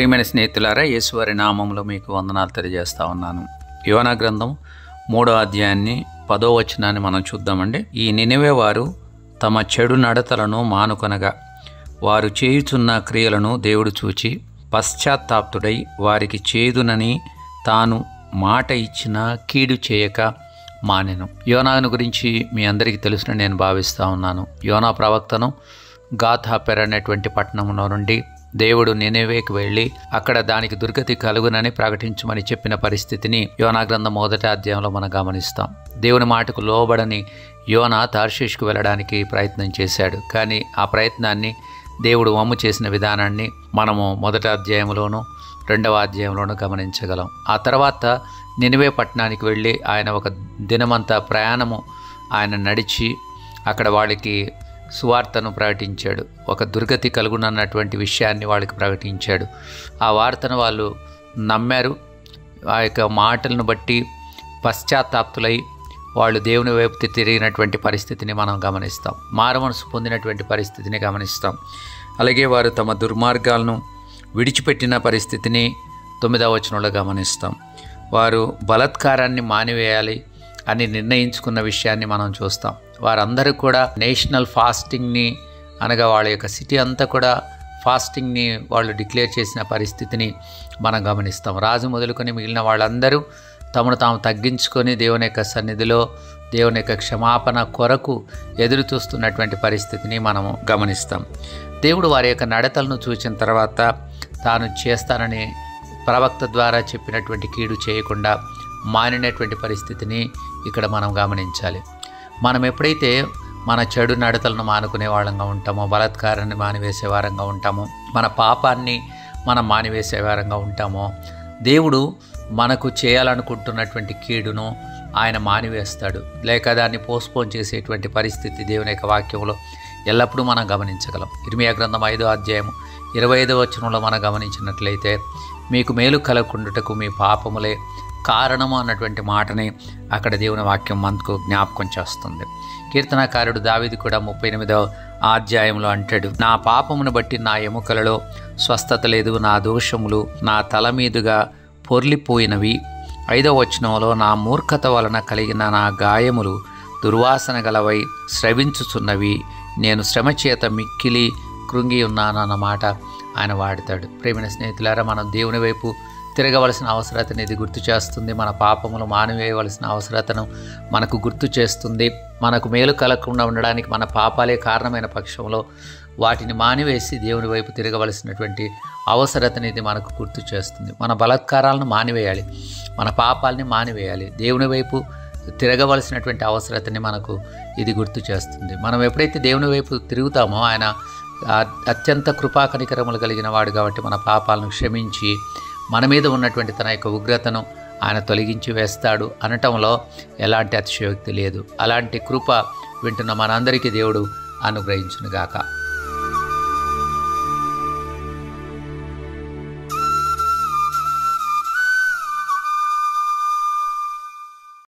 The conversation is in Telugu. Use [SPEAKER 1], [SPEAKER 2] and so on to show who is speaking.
[SPEAKER 1] ప్రియమైన స్నేహితులారా, యేసువారి నామంలో మీకు వందనాలు తెలియజేస్తా ఉన్నాను. యోనా గ్రంథం 3వ అధ్యాయాన్ని 10వ వచనాన్ని మనం చూద్దామండి. ఈ నినెవే వారు తమ చెడు నడతలను మానుకొనగా వారు చేయుచున్న క్రియలను దేవుడు చూచి పశ్చాత్తాప్తుడై వారికి చేదునని తాను మాట ఇచ్చిన కీడు చేయక మానెను. యోనాను గురించి మీ అందరికీ తెలుసునని నేను భావిస్తూ ఉన్నాను. యోనా ప్రవక్తను గాథాపెర్ అనేటువంటి పట్టణంలో నుండి దేవుడు నినెవేకి వెళ్ళి అక్కడ దానికి దుర్గతి కలుగునని ప్రకటించమని చెప్పిన పరిస్థితిని యోనా గ్రంథం 1వ అధ్యాయంలో మనం గమనిస్తాం. దేవుని మాటకు లోబడని యోనా తార్షీష్కు వెళ్ళడానికి ప్రయత్నం చేశాడు. కానీ ఆ ప్రయత్నాన్ని దేవుడు వమ్ము చేసిన విధానాన్ని మనము 1వ అధ్యాయంలోనూ 2వ అధ్యాయంలోనూ గమనించగలం. ఆ తర్వాత నినెవే పట్టణానికి వెళ్ళి ఆయన ఒక దినమంతా ప్రయాణము ఆయన నడిచి అక్కడ వాళ్ళకి సువార్తను ప్రకటించాడు. ఒక దుర్గతి కలుగునన్నటువంటి విషయాన్ని వాళ్ళకి ప్రకటించాడు. ఆ వార్తను వాళ్ళు నమ్మారు. ఆ యొక్క మాటలను బట్టి పశ్చాత్తాప్తులై వాళ్ళు దేవుని వైపు తిరిగినటువంటి పరిస్థితిని మనం గమనిస్తాం. మారుమనసు పొందినటువంటి పరిస్థితిని గమనిస్తాం. అలాగే వారు తమ దుర్మార్గాలను విడిచిపెట్టిన పరిస్థితిని 9వ వచనంలో గమనిస్తాం. వారు బలాత్కారాన్ని మానివేయాలి అని నిర్ణయించుకున్న విషయాన్ని మనం చూస్తాం. వారందరూ కూడా నేషనల్ ఫాస్టింగ్ని అనగా వాళ్ళ యొక్క సిటీ అంతా కూడా ఫాస్టింగ్ని వాళ్ళు డిక్లేర్ చేసిన పరిస్థితిని మనం గమనిస్తాం. రాజు మొదలుకొని మిగిలిన వాళ్ళందరూ తమను తాము తగ్గించుకొని దేవుని యొక్క సన్నిధిలో దేవుని యొక్క క్షమాపణ కొరకు ఎదురు చూస్తున్నటువంటి పరిస్థితిని మనము గమనిస్తాం. దేవుడు వారి యొక్క నడతలను చూసిన తర్వాత తాను చేస్తానని ప్రవక్త ద్వారా చెప్పినటువంటి కీడు చేయకుండా మానినటువంటి పరిస్థితిని ఇక్కడ మనం గమనించాలి. మనం ఎప్పుడైతే మన చెడు నడతలను మానుకునే వాళ్ళంగా ఉంటామో, బలాత్కారాన్ని మానివేసే వారంగా ఉంటామో, మన పాపాన్ని మనం మానివేసే వారంగా ఉంటామో, దేవుడు మనకు చేయాలనుకుంటున్నటువంటి కీడును ఆయన మానివేస్తాడు. లేక దాన్ని పోస్ట్పోన్ చేసేటువంటి పరిస్థితి దేవుని యొక్క వాక్యంలో ఎల్లప్పుడూ మనం గమనించగలం. ఇర్మియా గ్రంథం 5వ అధ్యాయం 25వ వచనంలో మనం గమనించినట్లయితే మీకు మేలు కలగకుండుటకు మీ పాపములే కారణము అన్నటువంటి మాటని అక్కడ దేవుని వాక్యం మనకు జ్ఞాపకం చేస్తుంది. కీర్తనాకారుడు దావీదు కూడా 38వ అధ్యాయంలో అంటాడు, నా పాపమును బట్టి నా ఎముకలలో స్వస్థత లేదు, నా దోషములు నా తల మీదుగా పొర్లిపోయినవి. 5వ వచనంలో నా మూర్ఖత వలన కలిగిన నా గాయములు దుర్వాసన గలవై స్రవించుచున్నవి, నేను శ్రమ చేత మిక్కిలి కృంగి ఉన్నానన్న మాట ఆయన వాడతాడు. ప్రేమైన స్నేహితులారా, మనం దేవుని వైపు తిరగవలసిన అవసరతను ఇది గుర్తు చేస్తుంది. మన పాపములు మానివేయవలసిన అవసరతను మనకు గుర్తు చేస్తుంది. మనకు మేలు కలగకుండా ఉండడానికి మన పాపాలే కారణమైన పక్షంలో వాటిని మానివేసి దేవుని వైపు తిరగవలసినటువంటి అవసరతను ఇది మనకు గుర్తు చేస్తుంది. మన బలాత్కారాలను మానివేయాలి, మన పాపాలని మానివేయాలి, దేవుని వైపు తిరగవలసినటువంటి అవసరతని మనకు ఇది గుర్తు చేస్తుంది. మనం ఎప్పుడైతే దేవుని వైపు తిరుగుతామో ఆయన అత్యంత కృపా కనికరములు కలిగిన వాడు కాబట్టి మన పాపాలను క్షమించి మన మీద ఉన్నటువంటి తన యొక్క ఉగ్రతను ఆయన తొలగించి వేస్తాడు అనటంలో ఎలాంటి అతిశయోక్తి లేదు. అలాంటి కృప వింటున్న మనందరికీ దేవుడు అనుగ్రహించునుగాక.